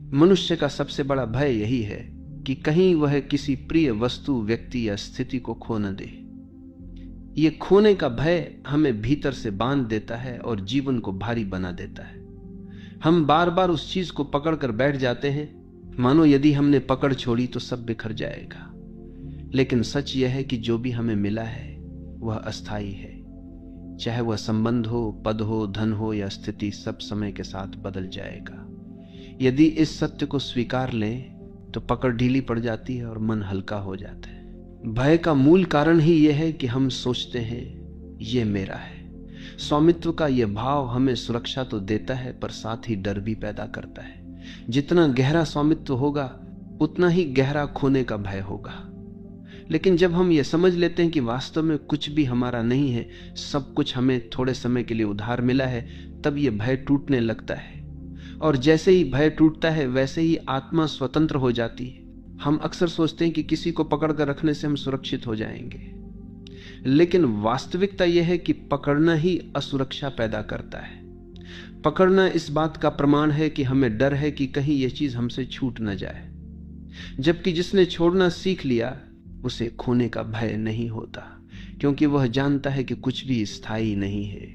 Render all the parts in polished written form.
मनुष्य का सबसे बड़ा भय यही है कि कहीं वह किसी प्रिय वस्तु, व्यक्ति या स्थिति को खो न दे। ये खोने का भय हमें भीतर से बांध देता है और जीवन को भारी बना देता है। हम बार बार उस चीज को पकड़कर बैठ जाते हैं, मानो यदि हमने पकड़ छोड़ी तो सब बिखर जाएगा। लेकिन सच यह है कि जो भी हमें मिला है वह अस्थायी है। चाहे वह संबंध हो, पद हो, धन हो या स्थिति, सब समय के साथ बदल जाएगा। यदि इस सत्य को स्वीकार लें तो पकड़ ढीली पड़ जाती है और मन हल्का हो जाता है। भय का मूल कारण ही यह है कि हम सोचते हैं ये मेरा है। स्वामित्व का यह भाव हमें सुरक्षा तो देता है पर साथ ही डर भी पैदा करता है। जितना गहरा स्वामित्व होगा उतना ही गहरा खोने का भय होगा। लेकिन जब हम ये समझ लेते हैं कि वास्तव में कुछ भी हमारा नहीं है, सब कुछ हमें थोड़े समय के लिए उधार मिला है, तब ये भय टूटने लगता है। और जैसे ही भय टूटता है वैसे ही आत्मा स्वतंत्र हो जाती है। हम अक्सर सोचते हैं कि किसी को पकड़ कर रखने से हम सुरक्षित हो जाएंगे, लेकिन वास्तविकता यह है कि पकड़ना ही असुरक्षा पैदा करता है। पकड़ना इस बात का प्रमाण है कि हमें डर है कि कहीं यह चीज हमसे छूट न जाए, जबकि जिसने छोड़ना सीख लिया उसे खोने का भय नहीं होता, क्योंकि वह जानता है कि कुछ भी स्थायी नहीं है।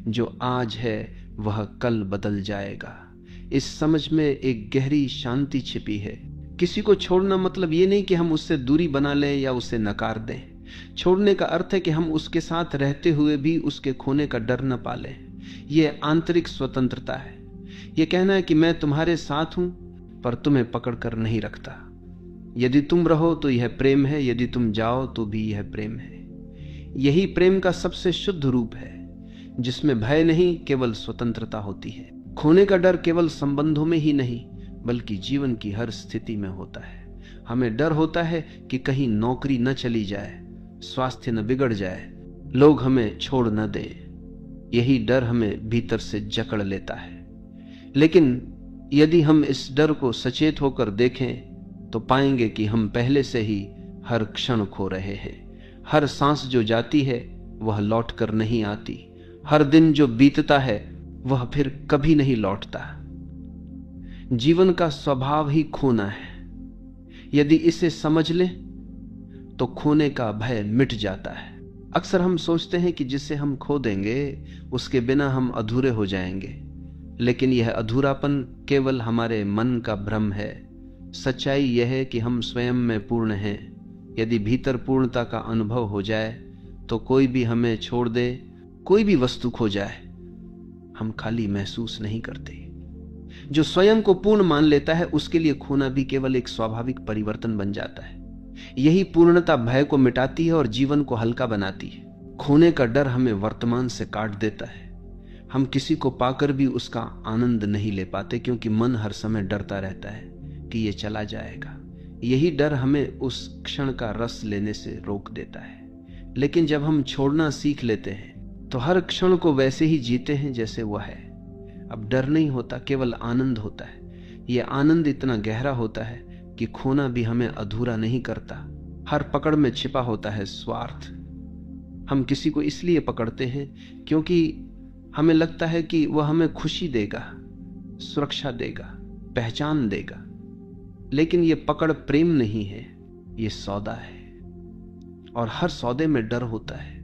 जो आज है वह कल बदल जाएगा। इस समझ में एक गहरी शांति छिपी है। किसी को छोड़ना मतलब ये नहीं कि हम उससे दूरी बना लें या उसे नकार दें। छोड़ने का अर्थ है कि हम उसके साथ रहते हुए भी उसके खोने का डर न पालें। यह आंतरिक स्वतंत्रता है। यह कहना है कि मैं तुम्हारे साथ हूं पर तुम्हें पकड़ कर नहीं रखता। यदि तुम रहो तो यह प्रेम है, यदि तुम जाओ तो भी यह प्रेम है। यही प्रेम का सबसे शुद्ध रूप है, जिसमें भय नहीं, केवल स्वतंत्रता होती है। खोने का डर केवल संबंधों में ही नहीं बल्कि जीवन की हर स्थिति में होता है। हमें डर होता है कि कहीं नौकरी न चली जाए, स्वास्थ्य न बिगड़ जाए, लोग हमें छोड़ न दें। यही डर हमें भीतर से जकड़ लेता है। लेकिन यदि हम इस डर को सचेत होकर देखें तो पाएंगे कि हम पहले से ही हर क्षण खो रहे हैं। हर सांस जो जाती है वह लौट कर नहीं आती। हर दिन जो बीतता है वह फिर कभी नहीं लौटता। जीवन का स्वभाव ही खोना है। यदि इसे समझ लें तो खोने का भय मिट जाता है। अक्सर हम सोचते हैं कि जिसे हम खो देंगे उसके बिना हम अधूरे हो जाएंगे, लेकिन यह अधूरापन केवल हमारे मन का भ्रम है। सच्चाई यह है कि हम स्वयं में पूर्ण हैं। यदि भीतर पूर्णता का अनुभव हो जाए तो कोई भी हमें छोड़ दे, कोई भी वस्तु खो जाए, हम खाली महसूस नहीं करते। जो स्वयं को पूर्ण मान लेता है उसके लिए खोना भी केवल एक स्वाभाविक परिवर्तन बन जाता है। यही पूर्णता भय को मिटाती है और जीवन को हल्का बनाती है। खोने का डर हमें वर्तमान से काट देता है। हम किसी को पाकर भी उसका आनंद नहीं ले पाते, क्योंकि मन हर समय डरता रहता है कि ये चला जाएगा। यही डर हमें उस क्षण का रस लेने से रोक देता है। लेकिन जब हम छोड़ना सीख लेते हैं तो हर क्षण को वैसे ही जीते हैं जैसे वह है। अब डर नहीं होता, केवल आनंद होता है। यह आनंद इतना गहरा होता है कि खोना भी हमें अधूरा नहीं करता। हर पकड़ में छिपा होता है स्वार्थ। हम किसी को इसलिए पकड़ते हैं क्योंकि हमें लगता है कि वह हमें खुशी देगा, सुरक्षा देगा, पहचान देगा। लेकिन यह पकड़ प्रेम नहीं है, यह सौदा है। और हर सौदे में डर होता है।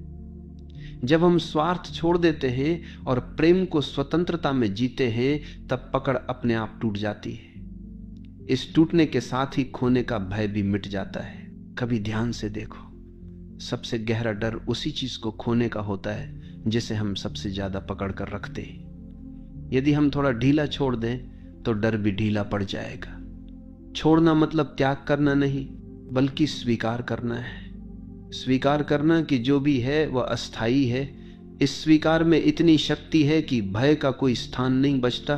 जब हम स्वार्थ छोड़ देते हैं और प्रेम को स्वतंत्रता में जीते हैं तब पकड़ अपने आप टूट जाती है। इस टूटने के साथ ही खोने का भय भी मिट जाता है। कभी ध्यान से देखो, सबसे गहरा डर उसी चीज को खोने का होता है जिसे हम सबसे ज्यादा पकड़ कर रखते हैं। यदि हम थोड़ा ढीला छोड़ दें तो डर भी ढीला पड़ जाएगा। छोड़ना मतलब त्याग करना नहीं बल्कि स्वीकार करना है। स्वीकार करना कि जो भी है वह अस्थाई है। इस स्वीकार में इतनी शक्ति है कि भय का कोई स्थान नहीं बचता,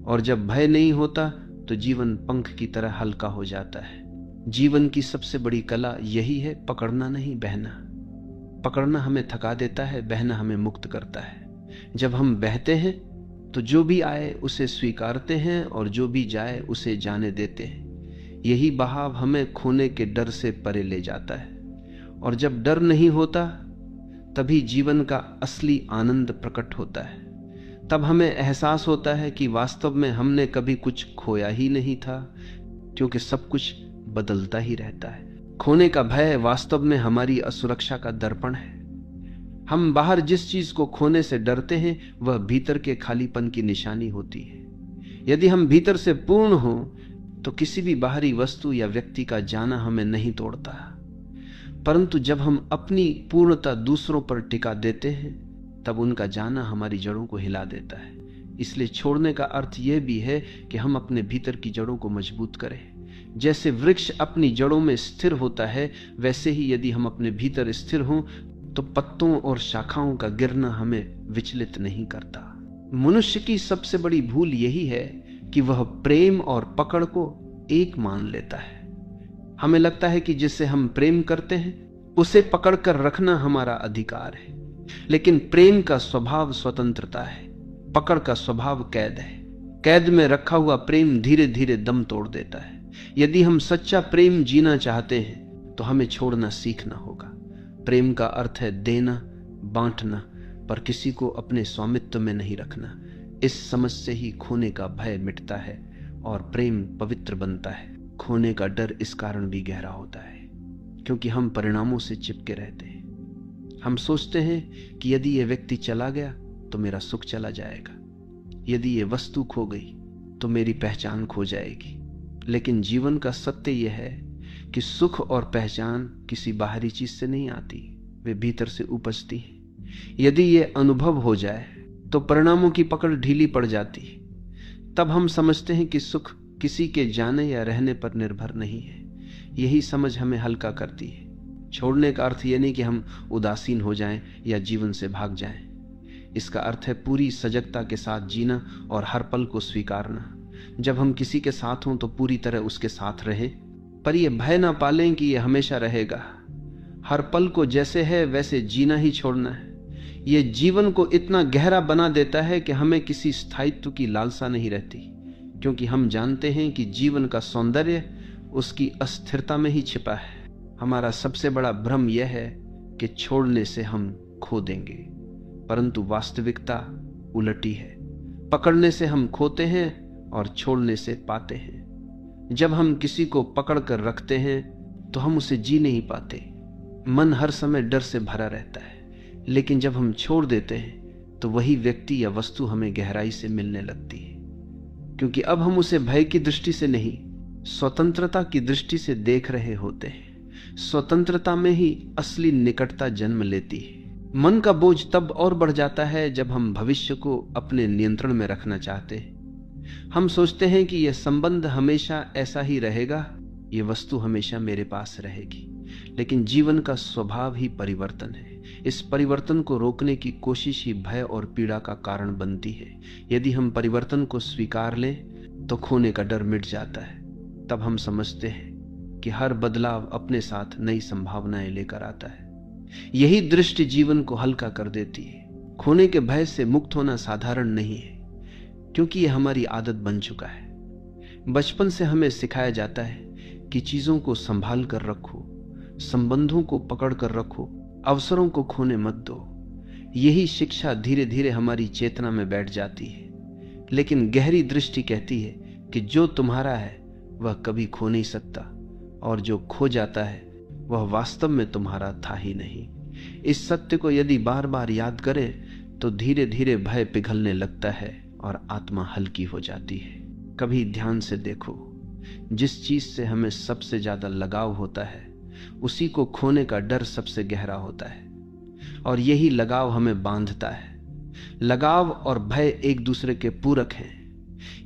और जब भय नहीं होता तो जीवन पंख की तरह हल्का हो जाता है। जीवन की सबसे बड़ी कला यही है, पकड़ना नहीं, बहना। पकड़ना हमें थका देता है, बहना हमें मुक्त करता है। जब हम बहते हैं तो जो भी आए उसे स्वीकारते हैं और जो भी जाए उसे जाने देते हैं। यही बहाव हमें खोने के डर से परे ले जाता है। और जब डर नहीं होता तभी जीवन का असली आनंद प्रकट होता है। तब हमें एहसास होता है कि वास्तव में हमने कभी कुछ खोया ही नहीं था, क्योंकि सब कुछ बदलता ही रहता है। खोने का भय वास्तव में हमारी असुरक्षा का दर्पण है। हम बाहर जिस चीज को खोने से डरते हैं वह भीतर के खालीपन की निशानी होती है। यदि हम भीतर से पूर्ण हों तो किसी भी बाहरी वस्तु या व्यक्ति का जाना हमें नहीं तोड़ता, परंतु जब हम अपनी पूर्णता दूसरों पर टिका देते हैं तब उनका जाना हमारी जड़ों को हिला देता है। इसलिए छोड़ने का अर्थ यह भी है कि हम अपने भीतर की जड़ों को मजबूत करें। जैसे वृक्ष अपनी जड़ों में स्थिर होता है, वैसे ही यदि हम अपने भीतर स्थिर हों तो पत्तों और शाखाओं का गिरना हमें विचलित नहीं करता। मनुष्य की सबसे बड़ी भूल यही है कि वह प्रेम और पकड़ को एक मान लेता है। हमें लगता है कि जिससे हम प्रेम करते हैं उसे पकड़ कर रखना हमारा अधिकार है, लेकिन प्रेम का स्वभाव स्वतंत्रता है, पकड़ का स्वभाव कैद है। कैद में रखा हुआ प्रेम धीरे धीरे दम तोड़ देता है। यदि हम सच्चा प्रेम जीना चाहते हैं तो हमें छोड़ना सीखना होगा। प्रेम का अर्थ है देना, बांटना, पर किसी को अपने स्वामित्व में नहीं रखना। इस समझ से ही खोने का भय मिटता है और प्रेम पवित्र बनता है। खोने का डर इस कारण भी गहरा होता है क्योंकि हम परिणामों से चिपके रहते हैं। हम सोचते हैं कि यदि यह व्यक्ति चला गया तो मेरा सुख चला जाएगा, यदि ये वस्तु खो गई तो मेरी पहचान खो जाएगी। लेकिन जीवन का सत्य यह है कि सुख और पहचान किसी बाहरी चीज से नहीं आती, वे भीतर से उपजती हैं। यदि ये अनुभव हो जाए तो परिणामों की पकड़ ढीली पड़ जाती। तब हम समझते हैं कि सुख किसी के जाने या रहने पर निर्भर नहीं है। यही समझ हमें हल्का करती है। छोड़ने का अर्थ यह नहीं कि हम उदासीन हो जाएं या जीवन से भाग जाएं। इसका अर्थ है पूरी सजगता के साथ जीना और हर पल को स्वीकारना। जब हम किसी के साथ हों तो पूरी तरह उसके साथ रहें, पर यह भय ना पालें कि यह हमेशा रहेगा। हर पल को जैसे है वैसे जीना ही छोड़ना है। यह जीवन को इतना गहरा बना देता है कि हमें किसी स्थायित्व की लालसा नहीं रहती, क्योंकि हम जानते हैं कि जीवन का सौंदर्य उसकी अस्थिरता में ही छिपा है। हमारा सबसे बड़ा भ्रम यह है कि छोड़ने से हम खो देंगे, परंतु वास्तविकता उलटी है। पकड़ने से हम खोते हैं और छोड़ने से पाते हैं। जब हम किसी को पकड़ कर रखते हैं तो हम उसे जी नहीं पाते। मन हर समय डर से भरा रहता है, लेकिन जब हम छोड़ देते हैं तो वही व्यक्ति या वस्तु हमें गहराई से मिलने लगती है, क्योंकि अब हम उसे भय की दृष्टि से नहीं, स्वतंत्रता की दृष्टि से देख रहे होते हैं। स्वतंत्रता में ही असली निकटता जन्म लेती है। मन का बोझ तब और बढ़ जाता है जब हम भविष्य को अपने नियंत्रण में रखना चाहते हैं। हम सोचते हैं कि यह संबंध हमेशा ऐसा ही रहेगा, यह वस्तु हमेशा मेरे पास रहेगी, लेकिन जीवन का स्वभाव ही परिवर्तन है। इस परिवर्तन को रोकने की कोशिश ही भय और पीड़ा का कारण बनती है। यदि हम परिवर्तन को स्वीकार लें तो खोने का डर मिट जाता है। तब हम समझते हैं कि हर बदलाव अपने साथ नई संभावनाएं लेकर आता है। यही दृष्टि जीवन को हल्का कर देती है। खोने के भय से मुक्त होना साधारण नहीं है, क्योंकि यह हमारी आदत बन चुका है। बचपन से हमें सिखाया जाता है कि चीजों को संभाल कर रखो, संबंधों को पकड़ कर रखो, अवसरों को खोने मत दो। यही शिक्षा धीरे धीरे हमारी चेतना में बैठ जाती है। लेकिन गहरी दृष्टि कहती है कि जो तुम्हारा है वह कभी खो नहीं सकता, और जो खो जाता है वह वास्तव में तुम्हारा था ही नहीं। इस सत्य को यदि बार बार याद करें तो धीरे धीरे भय पिघलने लगता है और आत्मा हल्की हो जाती है। कभी ध्यान से देखो, जिस चीज से हमें सबसे ज्यादा लगाव होता है उसी को खोने का डर सबसे गहरा होता है, और यही लगाव हमें बांधता है। लगाव और भय एक दूसरे के पूरक हैं।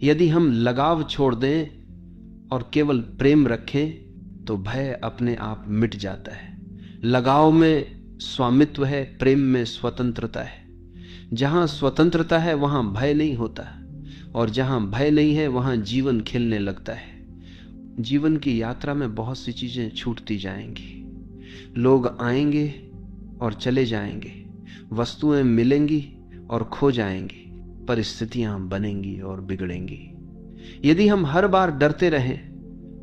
यदि हम लगाव छोड़ दें और केवल प्रेम रखें तो भय अपने आप मिट जाता है। लगाव में स्वामित्व है, प्रेम में स्वतंत्रता है। जहां स्वतंत्रता है वहां भय नहीं होता, और जहां भय नहीं है वहां जीवन खिलने लगता है। जीवन की यात्रा में बहुत सी चीजें छूटती जाएंगी। लोग आएंगे और चले जाएंगे, वस्तुएं मिलेंगी और खो जाएंगी, परिस्थितियां बनेंगी और बिगड़ेंगी। यदि हम हर बार डरते रहें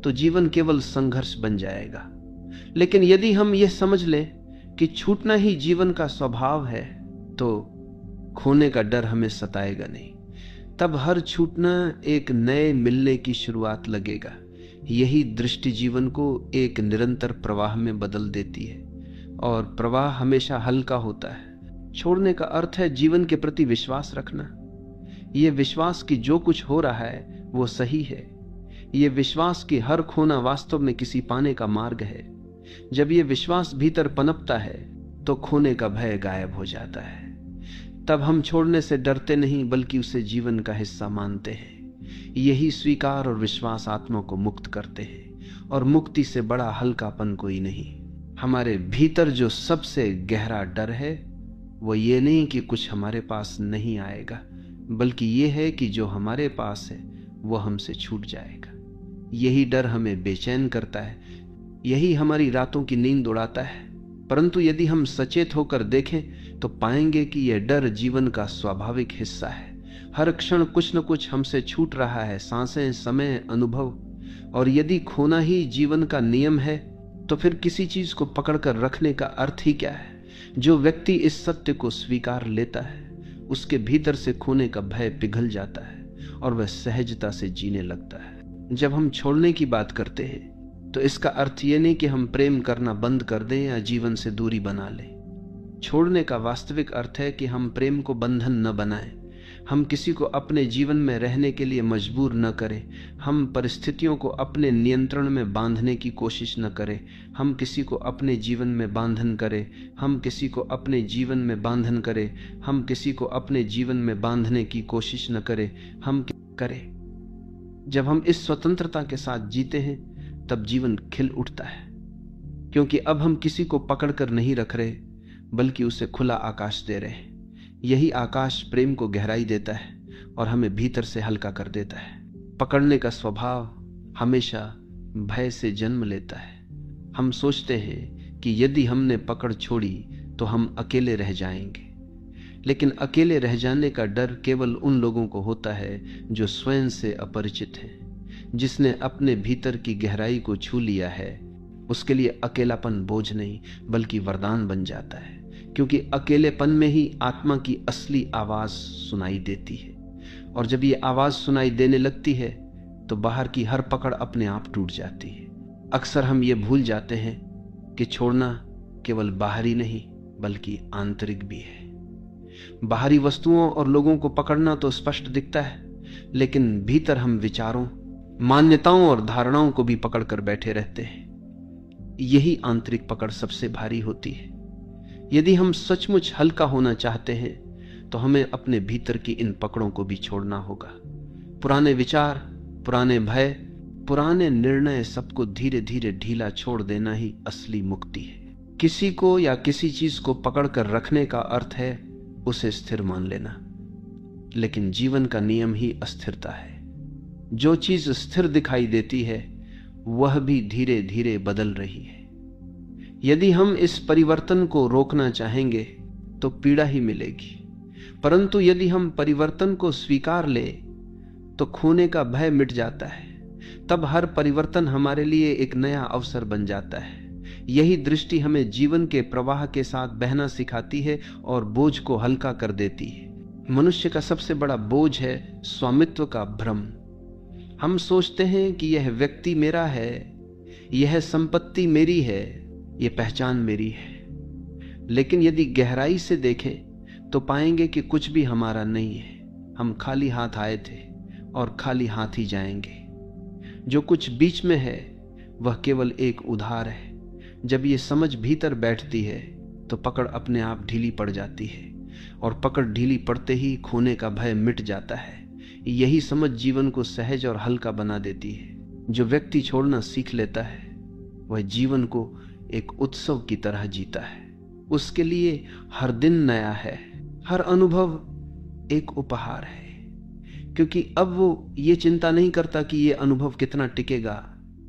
तो जीवन केवल संघर्ष बन जाएगा। लेकिन यदि हम यह समझ लें कि छूटना ही जीवन का स्वभाव है तो खोने का डर हमें सताएगा नहीं। तब हर छूटना एक नए मिलने की शुरुआत लगेगा। यही दृष्टि जीवन को एक निरंतर प्रवाह में बदल देती है, और प्रवाह हमेशा हल्का होता है। छोड़ने का अर्थ है जीवन के प्रति विश्वास रखना। यह विश्वास कि जो कुछ हो रहा है वो सही है। यह विश्वास कि हर खोना वास्तव में किसी पाने का मार्ग है। जब यह विश्वास भीतर पनपता है तो खोने का भय गायब हो जाता है। तब हम छोड़ने से डरते नहीं, बल्कि उसे जीवन का हिस्सा मानते हैं। यही स्वीकार और विश्वास आत्मा को मुक्त करते हैं, और मुक्ति से बड़ा हल्कापन कोई नहीं। हमारे भीतर जो सबसे गहरा डर है वो ये नहीं कि कुछ हमारे पास नहीं आएगा, बल्कि ये है कि जो हमारे पास है वो हमसे छूट जाएगा। यही डर हमें बेचैन करता है, यही हमारी रातों की नींद उड़ाता है। परंतु यदि हम सचेत होकर देखें तो पाएंगे कि यह डर जीवन का स्वाभाविक हिस्सा है। हर क्षण कुछ न कुछ हमसे छूट रहा है, सांसें, समय, अनुभव। और यदि खोना ही जीवन का नियम है तो फिर किसी चीज को पकड़कर रखने का अर्थ ही क्या है? जो व्यक्ति इस सत्य को स्वीकार लेता है उसके भीतर से खोने का भय पिघल जाता है और वह सहजता से जीने लगता है। जब हम छोड़ने की बात करते हैं तो इसका अर्थ ये नहीं कि हम प्रेम करना बंद कर दें या जीवन से दूरी बना लें। छोड़ने का वास्तविक अर्थ है कि हम प्रेम को बंधन न बनाएं, हम किसी को अपने जीवन में रहने के लिए मजबूर न करें, हम परिस्थितियों को अपने नियंत्रण में बांधने की कोशिश न करें, हम किसी को अपने जीवन में बांधन करें, हम किसी को अपने जीवन में बांधन करें, हम किसी को अपने जीवन में बांधने की कोशिश न करें, हम करें। जब हम इस स्वतंत्रता के साथ जीते हैं तब जीवन खिल उठता है, क्योंकि अब हम किसी को पकड़कर नहीं रख रहे, बल्कि उसे खुला आकाश दे रहे हैं। यही आकाश प्रेम को गहराई देता है और हमें भीतर से हल्का कर देता है। पकड़ने का स्वभाव हमेशा भय से जन्म लेता है। हम सोचते हैं कि यदि हमने पकड़ छोड़ी तो हम अकेले रह जाएंगे, लेकिन अकेले रह जाने का डर केवल उन लोगों को होता है जो स्वयं से अपरिचित हैं। जिसने अपने भीतर की गहराई को छू लिया है उसके लिए अकेलापन बोझ नहीं बल्कि वरदान बन जाता है, क्योंकि अकेलेपन में ही आत्मा की असली आवाज सुनाई देती है। और जब ये आवाज सुनाई देने लगती है तो बाहर की हर पकड़ अपने आप टूट जाती है। अक्सर हम ये भूल जाते हैं कि छोड़ना केवल बाहरी नहीं बल्कि आंतरिक भी है। बाहरी वस्तुओं और लोगों को पकड़ना तो स्पष्ट दिखता है, लेकिन भीतर हम विचारों, मान्यताओं और धारणाओं को भी पकड़कर बैठे रहते हैं। यही आंतरिक पकड़ सबसे भारी होती है। यदि हम सचमुच हल्का होना चाहते हैं तो हमें अपने भीतर की इन पकड़ों को भी छोड़ना होगा। पुराने विचार, पुराने भय, पुराने निर्णय, सबको धीरे धीरे ढीला छोड़ देना ही असली मुक्ति है। किसी को या किसी चीज को पकड़कर रखने का अर्थ है उसे स्थिर मान लेना, लेकिन जीवन का नियम ही अस्थिरता है। जो चीज स्थिर दिखाई देती है वह भी धीरे धीरे बदल रही है। यदि हम इस परिवर्तन को रोकना चाहेंगे तो पीड़ा ही मिलेगी, परंतु यदि हम परिवर्तन को स्वीकार ले तो खोने का भय मिट जाता है। तब हर परिवर्तन हमारे लिए एक नया अवसर बन जाता है। यही दृष्टि हमें जीवन के प्रवाह के साथ बहना सिखाती है और बोझ को हल्का कर देती है। मनुष्य का सबसे बड़ा बोझ है स्वामित्व का भ्रम। हम सोचते हैं कि यह व्यक्ति मेरा है, यह संपत्ति मेरी है, यह पहचान मेरी है। लेकिन यदि गहराई से देखें तो पाएंगे कि कुछ भी हमारा नहीं है। हम खाली हाथ आए थे और खाली हाथ ही जाएंगे। जो कुछ बीच में है वह केवल एक उधार है। जब ये समझ भीतर बैठती है तो पकड़ अपने आप ढीली पड़ जाती है, और पकड़ ढीली पड़ते ही खोने का भय मिट जाता है। यही समझ जीवन को सहज और हल्का बना देती है। जो व्यक्ति छोड़ना सीख लेता है वह जीवन को एक उत्सव की तरह जीता है। उसके लिए हर दिन नया है, हर अनुभव एक उपहार है, क्योंकि अब वो ये चिंता नहीं करता कि ये अनुभव कितना टिकेगा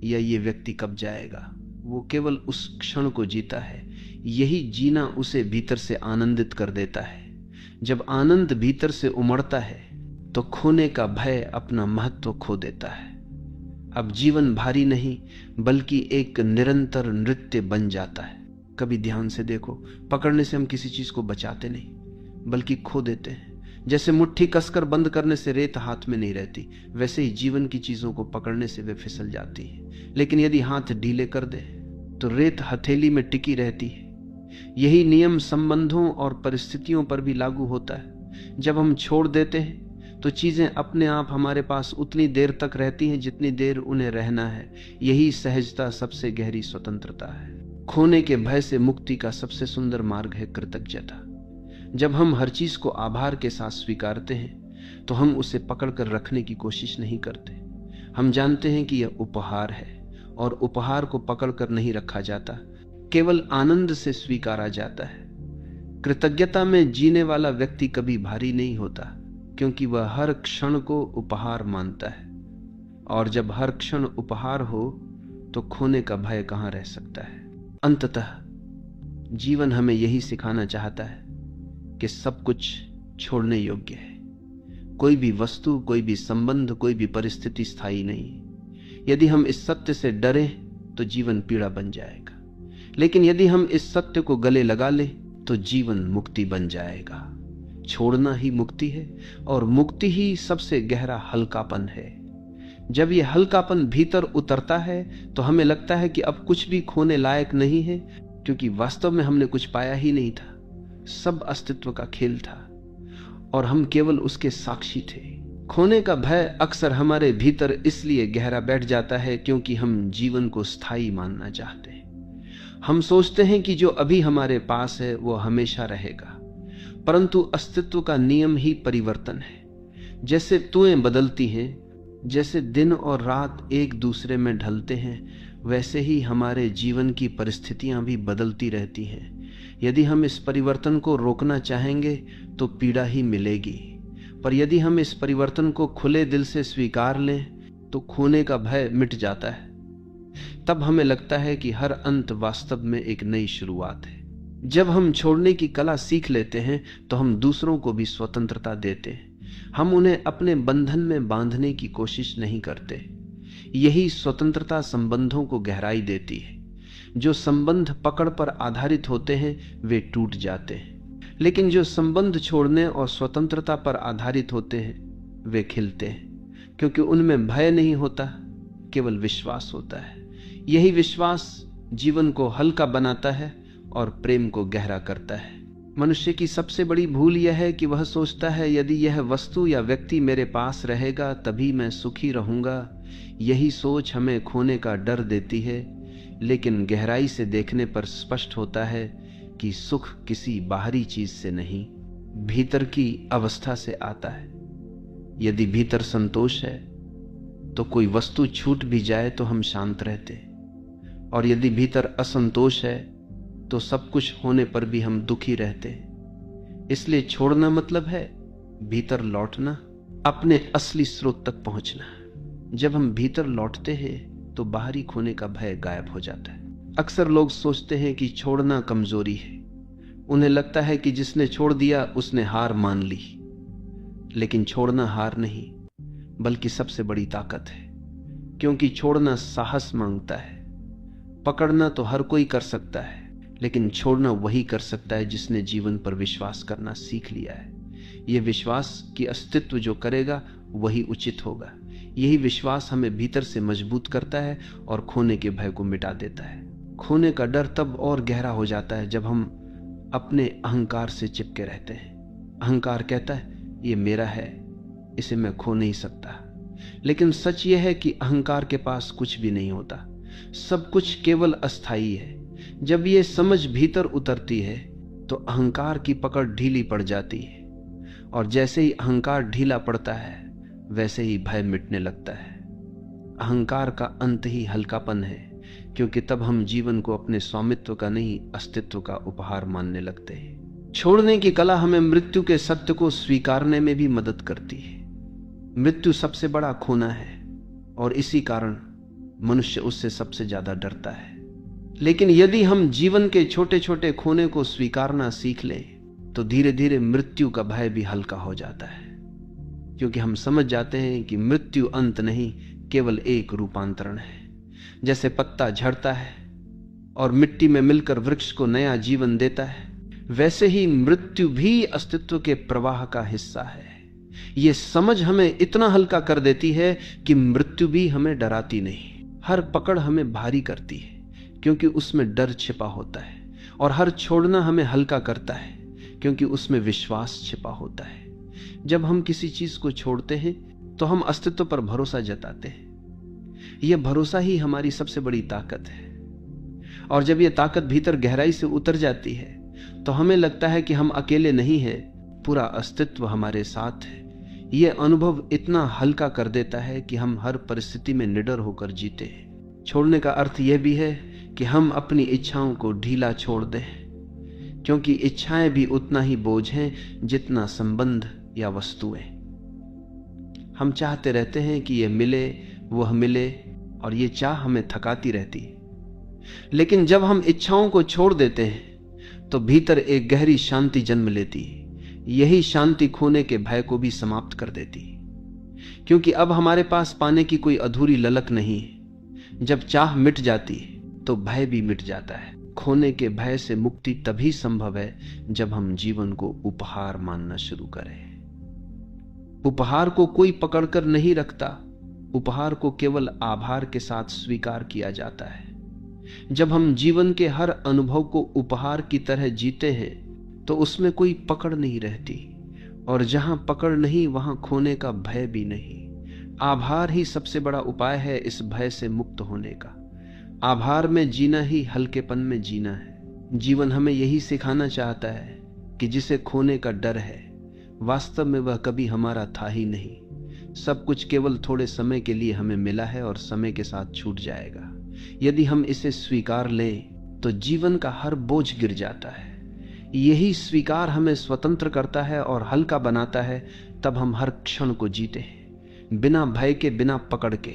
या ये व्यक्ति कब जाएगा। वो केवल उस क्षण को जीता है। यही जीना उसे भीतर से आनंदित कर देता है। जब आनंद भीतर से उमड़ता है तो खोने का भय अपना महत्व खो देता है। अब जीवन भारी नहीं बल्कि एक निरंतर नृत्य बन जाता है। कभी ध्यान से देखो, पकड़ने से हम किसी चीज को बचाते नहीं बल्कि खो देते हैं। जैसे मुट्ठी कसकर बंद करने से रेत हाथ में नहीं रहती, वैसे ही जीवन की चीजों को पकड़ने से वे फिसल जाती है। लेकिन यदि हाथ ढीले कर दे तो रेत हथेली में टिकी रहती है। यही नियम संबंधों और परिस्थितियों पर भी लागू होता है। जब हम छोड़ देते हैं तो चीजें अपने आप हमारे पास उतनी देर तक रहती हैं जितनी देर उन्हें रहना है। यही सहजता सबसे गहरी स्वतंत्रता है। खोने के भय से मुक्ति का सबसे सुंदर मार्ग है कृतज्ञता। जब हम हर चीज को आभार के साथ स्वीकारते हैं तो हम उसे पकड़कर रखने की कोशिश नहीं करते। हम जानते हैं कि यह उपहार है और उपहार को पकड़कर नहीं रखा जाता, केवल आनंद से स्वीकारा जाता है। कृतज्ञता में जीने वाला व्यक्ति कभी भारी नहीं होता, क्योंकि वह हर क्षण को उपहार मानता है। और जब हर क्षण उपहार हो तो खोने का भय कहां रह सकता है। अंततः जीवन हमें यही सिखाना चाहता है कि सब कुछ छोड़ने योग्य है। कोई भी वस्तु, कोई भी संबंध, कोई भी परिस्थिति स्थायी नहीं। यदि हम इस सत्य से डरे तो जीवन पीड़ा बन जाएगा, लेकिन यदि हम इस सत्य को गले लगा ले तो जीवन मुक्ति बन जाएगा। छोड़ना ही मुक्ति है और मुक्ति ही सबसे गहरा हल्कापन है। जब यह हल्कापन भीतर उतरता है तो हमें लगता है कि अब कुछ भी खोने लायक नहीं है, क्योंकि वास्तव में हमने कुछ पाया ही नहीं था। सब अस्तित्व का खेल था और हम केवल उसके साक्षी थे। खोने का भय अक्सर हमारे भीतर इसलिए गहरा बैठ जाता है क्योंकि हम जीवन को स्थायी मानना चाहते हैं। हम सोचते हैं कि जो अभी हमारे पास है वो हमेशा रहेगा, परंतु अस्तित्व का नियम ही परिवर्तन है। जैसे ऋतुएं बदलती हैं, जैसे दिन और रात एक दूसरे में ढलते हैं, वैसे ही हमारे जीवन की परिस्थितियां भी बदलती रहती हैं। यदि हम इस परिवर्तन को रोकना चाहेंगे तो पीड़ा ही मिलेगी, पर यदि हम इस परिवर्तन को खुले दिल से स्वीकार लें तो खोने का भय मिट जाता है। तब हमें लगता है कि हर अंत वास्तव में एक नई शुरुआत है। जब हम छोड़ने की कला सीख लेते हैं तो हम दूसरों को भी स्वतंत्रता देते हैं। हम उन्हें अपने बंधन में बांधने की कोशिश नहीं करते। यही स्वतंत्रता संबंधों को गहराई देती है। जो संबंध पकड़ पर आधारित होते हैं वे टूट जाते हैं, लेकिन जो संबंध छोड़ने और स्वतंत्रता पर आधारित होते हैं वे खिलते हैं, क्योंकि उनमें भय नहीं होता, केवल विश्वास होता है। यही विश्वास जीवन को हल्का बनाता है और प्रेम को गहरा करता है। मनुष्य की सबसे बड़ी भूल यह है कि वह सोचता है यदि यह वस्तु या व्यक्ति मेरे पास रहेगा तभी मैं सुखी रहूंगा। यही सोच हमें खोने का डर देती है, लेकिन गहराई से देखने पर स्पष्ट होता है कि सुख किसी बाहरी चीज से नहीं, भीतर की अवस्था से आता है। यदि भीतर संतोष है तो कोई वस्तु छूट भी जाए तो हम शांत रहते, और यदि भीतर असंतोष है तो सब कुछ होने पर भी हम दुखी रहते। इसलिए छोड़ना मतलब है भीतर लौटना, अपने असली स्रोत तक पहुंचना। जब हम भीतर लौटते हैं तो बाहरी खोने का भय गायब हो जाता है। अक्सर लोग सोचते हैं कि छोड़ना कमजोरी है। उन्हें लगता है कि जिसने छोड़ दिया उसने हार मान ली, लेकिन छोड़ना हार नहीं बल्कि सबसे बड़ी ताकत है, क्योंकि छोड़ना साहस मांगता है। पकड़ना तो हर कोई कर सकता है, लेकिन छोड़ना वही कर सकता है जिसने जीवन पर विश्वास करना सीख लिया है। यह विश्वास कि अस्तित्व जो करेगा वही उचित होगा। यही विश्वास हमें भीतर से मजबूत करता है और खोने के भय को मिटा देता है। खोने का डर तब और गहरा हो जाता है जब हम अपने अहंकार से चिपके रहते हैं। अहंकार कहता है ये मेरा है, इसे मैं खो नहीं सकता। लेकिन सच यह है कि अहंकार के पास कुछ भी नहीं होता, सब कुछ केवल अस्थाई है। जब ये समझ भीतर उतरती है तो अहंकार की पकड़ ढीली पड़ जाती है, और जैसे ही अहंकार ढीला पड़ता है वैसे ही भय मिटने लगता है। अहंकार का अंत ही हल्कापन है, क्योंकि तब हम जीवन को अपने स्वामित्व का नहीं अस्तित्व का उपहार मानने लगते हैं। छोड़ने की कला हमें मृत्यु के सत्य को स्वीकारने में भी मदद करती है। मृत्यु सबसे बड़ा खोना है और इसी कारण मनुष्य उससे सबसे ज्यादा डरता है। लेकिन यदि हम जीवन के छोटे छोटे खोने को स्वीकारना सीख लें तो धीरे धीरे मृत्यु का भय भी हल्का हो जाता है, क्योंकि हम समझ जाते हैं कि मृत्यु अंत नहीं, केवल एक रूपांतरण है। जैसे पत्ता झड़ता है और मिट्टी में मिलकर वृक्ष को नया जीवन देता है, वैसे ही मृत्यु भी अस्तित्व के प्रवाह का हिस्सा है। यह समझ हमें इतना हल्का कर देती है कि मृत्यु भी हमें डराती नहीं। हर पकड़ हमें भारी करती है क्योंकि उसमें डर छिपा होता है, और हर छोड़ना हमें हल्का करता है क्योंकि उसमें विश्वास छिपा होता है। जब हम किसी चीज को छोड़ते हैं तो हम अस्तित्व पर भरोसा जताते हैं। यह भरोसा ही हमारी सबसे बड़ी ताकत है, और जब यह ताकत भीतर गहराई से उतर जाती है तो हमें लगता है कि हम अकेले नहीं हैं, पूरा अस्तित्व हमारे साथ है। यह अनुभव इतना हल्का कर देता है कि हम हर परिस्थिति में निडर होकर जीते हैं। छोड़ने का अर्थ यह भी है कि हम अपनी इच्छाओं को ढीला छोड़ दें, क्योंकि इच्छाएं भी उतना ही बोझ हैं जितना संबंध या वस्तुएं। हम चाहते रहते हैं कि यह मिले, वह मिले, और यह चाह हमें थकाती रहती है। लेकिन जब हम इच्छाओं को छोड़ देते हैं तो भीतर एक गहरी शांति जन्म लेती है। यही शांति खोने के भय को भी समाप्त कर देती है, क्योंकि अब हमारे पास पाने की कोई अधूरी ललक नहीं है। जब चाह मिट जाती है तो भय भी मिट जाता है। खोने के भय से मुक्ति तभी संभव है जब हम जीवन को उपहार मानना शुरू करें। उपहार को कोई पकड़कर नहीं रखता, उपहार को केवल आभार के साथ स्वीकार किया जाता है। जब हम जीवन के हर अनुभव को उपहार की तरह जीते हैं तो उसमें कोई पकड़ नहीं रहती, और जहां पकड़ नहीं वहां खोने का भय भी नहीं। आभार ही सबसे बड़ा उपाय है इस भय से मुक्त होने का। आभार में जीना ही हल्केपन में जीना है। जीवन हमें यही सिखाना चाहता है कि जिसे खोने का डर है, वास्तव में वह कभी हमारा था ही नहीं। सब कुछ केवल थोड़े समय के लिए हमें मिला है और समय के साथ छूट जाएगा। यदि हम इसे स्वीकार लें तो जीवन का हर बोझ गिर जाता है। यही स्वीकार हमें स्वतंत्र करता है और हल्का बनाता है। तब हम हर क्षण को जीते हैं, बिना भय के, बिना पकड़ के।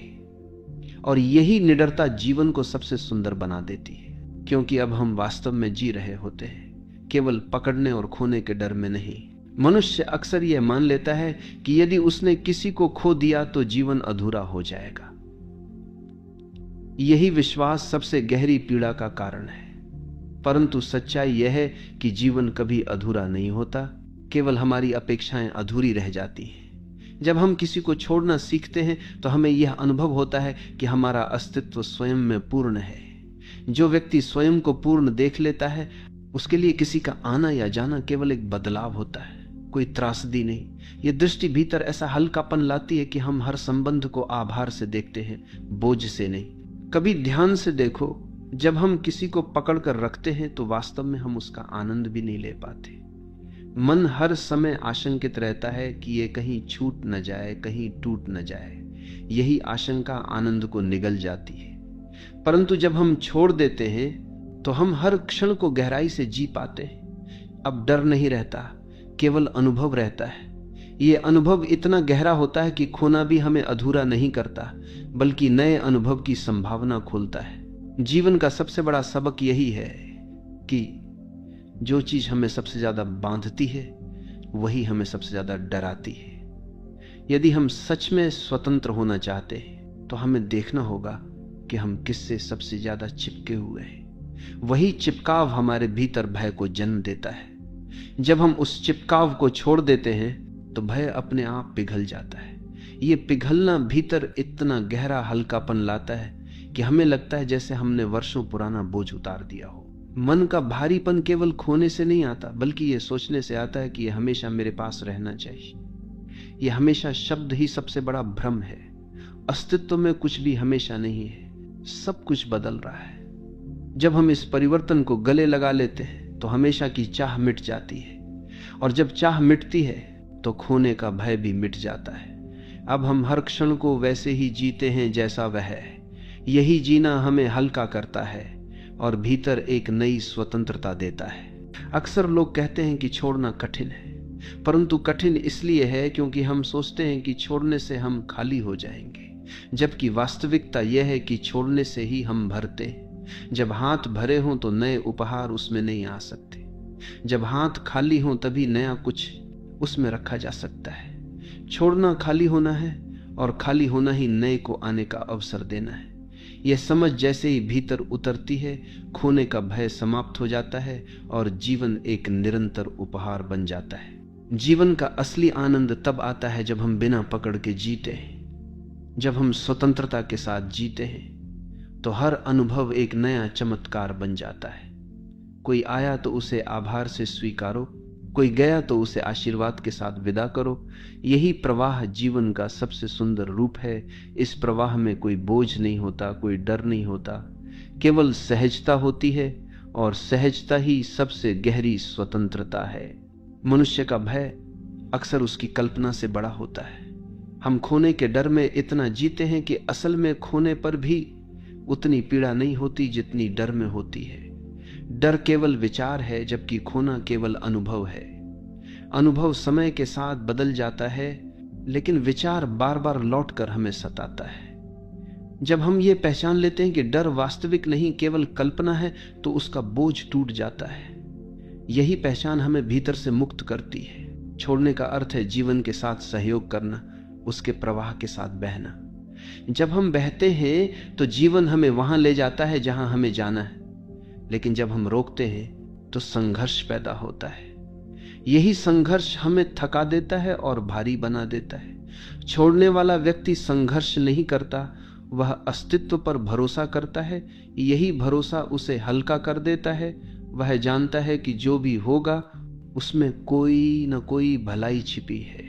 और यही निडरता जीवन को सबसे सुंदर बना देती है, क्योंकि अब हम वास्तव में जी रहे होते हैं, केवल पकड़ने और खोने के डर में नहीं। मनुष्य अक्सर यह मान लेता है कि यदि उसने किसी को खो दिया तो जीवन अधूरा हो जाएगा। यही विश्वास सबसे गहरी पीड़ा का कारण है। परंतु सच्चाई यह है कि जीवन कभी अधूरा नहीं होता, केवल हमारी अपेक्षाएं अधूरी रह जाती हैं। जब हम किसी को छोड़ना सीखते हैं तो हमें यह अनुभव होता है कि हमारा अस्तित्व स्वयं में पूर्ण है। जो व्यक्ति स्वयं को पूर्ण देख लेता है, उसके लिए किसी का आना या जाना केवल एक बदलाव होता है, कोई त्रासदी नहीं। यह दृष्टि भीतर ऐसा हल्कापन लाती है कि हम हर संबंध को आभार से देखते हैं, बोझ से नहीं। कभी ध्यान से देखो, जब हम किसी को पकड़ कर रखते हैं तो वास्तव में हम उसका आनंद भी नहीं ले पाते। मन हर समय आशंकित रहता है कि ये कहीं छूट न जाए, कहीं टूट न जाए। यही आशंका आनंद को निगल जाती है। परंतु जब हम छोड़ देते हैं तो हम हर क्षण को गहराई से जी पाते हैं। अब डर नहीं रहता, केवल अनुभव रहता है। ये अनुभव इतना गहरा होता है कि खोना भी हमें अधूरा नहीं करता, बल्कि नए अनुभव की संभावना खोलता है। जीवन का सबसे बड़ा सबक यही है कि जो चीज हमें सबसे ज्यादा बांधती है वही हमें सबसे ज्यादा डराती है। यदि हम सच में स्वतंत्र होना चाहते हैं तो हमें देखना होगा कि हम किससे सबसे ज्यादा चिपके हुए हैं। वही चिपकाव हमारे भीतर भय को जन्म देता है। जब हम उस चिपकाव को छोड़ देते हैं तो भय अपने आप पिघल जाता है। ये पिघलना भीतर इतना गहरा हल्कापन लाता है कि हमें लगता है जैसे हमने वर्षों पुराना बोझ उतार दिया हो। मन का भारीपन केवल खोने से नहीं आता, बल्कि यह सोचने से आता है कि यह हमेशा मेरे पास रहना चाहिए। यह हमेशा शब्द ही सबसे बड़ा भ्रम है। अस्तित्व में कुछ भी हमेशा नहीं है, सब कुछ बदल रहा है। जब हम इस परिवर्तन को गले लगा लेते हैं तो हमेशा की चाह मिट जाती है, और जब चाह मिटती है तो खोने का भय भी मिट जाता है। अब हम हर क्षण को वैसे ही जीते हैं जैसा वह है। यही जीना हमें हल्का करता है और भीतर एक नई स्वतंत्रता देता है। अक्सर लोग कहते हैं कि छोड़ना कठिन है, परंतु कठिन इसलिए है क्योंकि हम सोचते हैं कि छोड़ने से हम खाली हो जाएंगे, जबकि वास्तविकता यह है कि छोड़ने से ही हम भरते हैं। जब हाथ भरे हों तो नए उपहार उसमें नहीं आ सकते। जब हाथ खाली हों तभी नया कुछ उसमें रखा जा सकता है। छोड़ना खाली होना है, और खाली होना ही नए को आने का अवसर देना है। यह समझ जैसे ही भीतर उतरती है, खोने का भय समाप्त हो जाता है और जीवन एक निरंतर उपहार बन जाता है। जीवन का असली आनंद तब आता है जब हम बिना पकड़ के जीते हैं। जब हम स्वतंत्रता के साथ जीते हैं तो हर अनुभव एक नया चमत्कार बन जाता है। कोई आया तो उसे आभार से स्वीकारो, कोई गया तो उसे आशीर्वाद के साथ विदा करो। यही प्रवाह जीवन का सबसे सुंदर रूप है। इस प्रवाह में कोई बोझ नहीं होता, कोई डर नहीं होता, केवल सहजता होती है, और सहजता ही सबसे गहरी स्वतंत्रता है। मनुष्य का भय अक्सर उसकी कल्पना से बड़ा होता है। हम खोने के डर में इतना जीते हैं कि असल में खोने पर भी उतनी पीड़ा नहीं होती जितनी डर में होती है। डर केवल विचार है, जबकि खोना केवल अनुभव है। अनुभव समय के साथ बदल जाता है, लेकिन विचार बार बार लौटकर हमें सताता है। जब हम ये पहचान लेते हैं कि डर वास्तविक नहीं, केवल कल्पना है, तो उसका बोझ टूट जाता है। यही पहचान हमें भीतर से मुक्त करती है। छोड़ने का अर्थ है जीवन के साथ सहयोग करना, उसके प्रवाह के साथ बहना। जब हम बहते हैं तो जीवन हमें वहां ले जाता है जहां हमें जाना है, लेकिन जब हम रोकते हैं तो संघर्ष पैदा होता है। यही संघर्ष हमें थका देता है और भारी बना देता है। छोड़ने वाला व्यक्ति संघर्ष नहीं करता, वह अस्तित्व पर भरोसा करता है। यही भरोसा उसे हल्का कर देता है। वह जानता है कि जो भी होगा उसमें कोई न कोई भलाई छिपी है।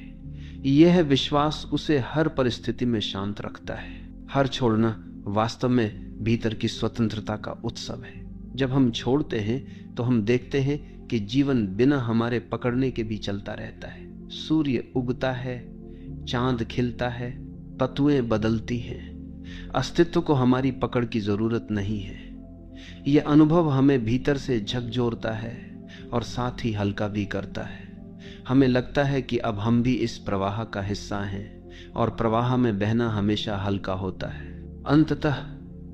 यह विश्वास उसे हर परिस्थिति में शांत रखता है। हर छोड़ना वास्तव में भीतर की स्वतंत्रता का उत्सव है। जब हम छोड़ते हैं तो हम देखते हैं कि जीवन बिना हमारे पकड़ने के भी चलता रहता है। सूर्य उगता है, चांद खिलता है, तत्वें बदलती हैं। अस्तित्व को हमारी पकड़ की जरूरत नहीं है। यह अनुभव हमें भीतर से झकझोरता है और साथ ही हल्का भी करता है। हमें लगता है कि अब हम भी इस प्रवाह का हिस्सा हैं, और प्रवाह में बहना हमेशा हल्का होता है। अंततः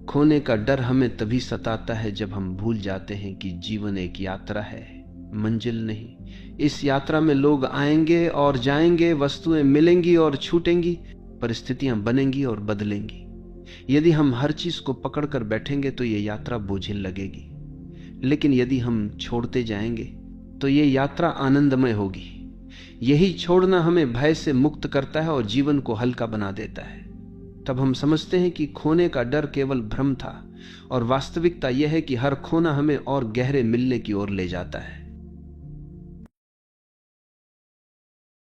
खोने का डर हमें तभी सताता है जब हम भूल जाते हैं कि जीवन एक यात्रा है, मंजिल नहीं। इस यात्रा में लोग आएंगे और जाएंगे, वस्तुएं मिलेंगी और छूटेंगी, परिस्थितियां बनेंगी और बदलेंगी। यदि हम हर चीज को पकड़कर बैठेंगे तो ये यात्रा बोझिल लगेगी, लेकिन यदि हम छोड़ते जाएंगे तो ये यात्रा आनंदमय होगी। यही छोड़ना हमें भय से मुक्त करता है और जीवन को हल्का बना देता है। तब हम समझते हैं कि खोने का डर केवल भ्रम था, और वास्तविकता यह है कि हर खोना हमें और गहरे मिलने की ओर ले जाता है।